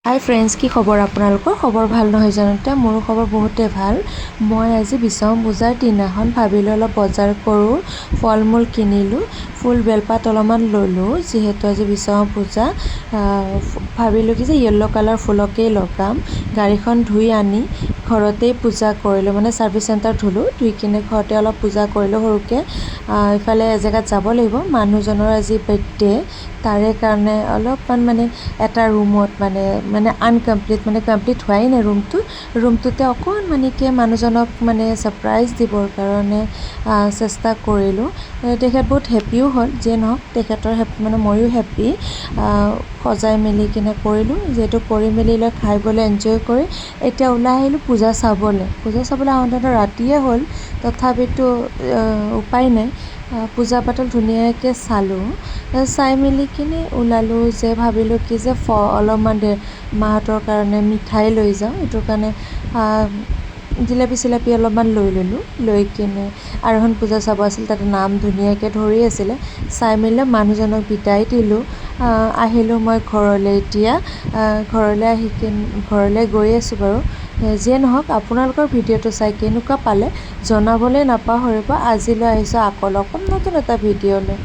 হাই friends, কি খবৰ আপোনালোকৰ? খবৰ ভাল নহয় জানোতে? মোৰো খবৰ বহুতেই ভাল। মই আজি বিশ্বকৰ্মা পূজাৰ দিনাখন ভাবিলোঁ অলপ বজাৰ কৰোঁ, ফল মূল কিনিলোঁ, ফুল বেলপাত অলপমান ল'লোঁ। যিহেতু আজি বিশ্বকৰ্মা পূজা, ভাবিলোঁ কি যে য়েল্ল' কালাৰ ফুলকেই লগাম। গাড়ীখন ধুই আনি ঘৰতেই পূজা কৰিলোঁ, মানে ছাৰ্ভিচ চেণ্টাৰত ধুলোঁ, ধুই কিনে ঘৰতে অলপ পূজা কৰিলোঁ সৰুকৈ। ইফালে এজেগাত যাব লাগিব, মানুহজনৰ আজি বাৰ্থডে, তাৰে কাৰণে অলপমান মানে এটা ৰুমত মানে আনকমপ্লিট, মানে কমপ্লিট হোৱাই নাই ৰুমটোতে অকণমানিকৈ মানুহজনক মানে ছাৰপ্ৰাইজ দিবৰ কাৰণে চেষ্টা কৰিলোঁ। তেখেত বহুত হেপ্পিও হ'ল, যিয়ে নহওক তেখেতৰ মানে ময়ো হেপ্পী। সজাই মেলি কিনে কৰিলোঁ, যিহেতু কৰি মেলি লৈ খাই বৈ এনজয় কৰি এতিয়া ওলাই আহিলোঁ পূজা চাবলৈ আহোঁতে ৰাতিয়ে হ'ল। তথাপিতো উপায় নাই, পূজা পাতল ধুনীয়াকৈ চালোঁ। চাই মেলি কিনে ওলালোঁ, যে ভাবিলোঁ কি যে অলপমান মাহঁতৰ কাৰণে মিঠাই লৈ যাওঁ। এইটো কাৰণে জিলাপি চিলাপি অলপমান লৈ ল'লোঁ, লৈ কিনে আৰু এখন পূজা চাব আছিল, তাতে নাম ধুনীয়াকৈ ধৰি আছিলে। চাই মেলি মানুহজনক বিদায় দিলোঁ। আহিলোঁ মই ঘৰলৈ। এতিয়া ঘৰলৈ গৈ আছোঁ বাৰু। যিয়ে নহওক আপোনালোকৰ ভিডিঅ'টো চাই কেনেকুৱা পালে জনাবলৈ নাপাহৰিব। আজিলৈ আহিছোঁ আকৌ নতুন এটা ভিডিঅ'লৈ।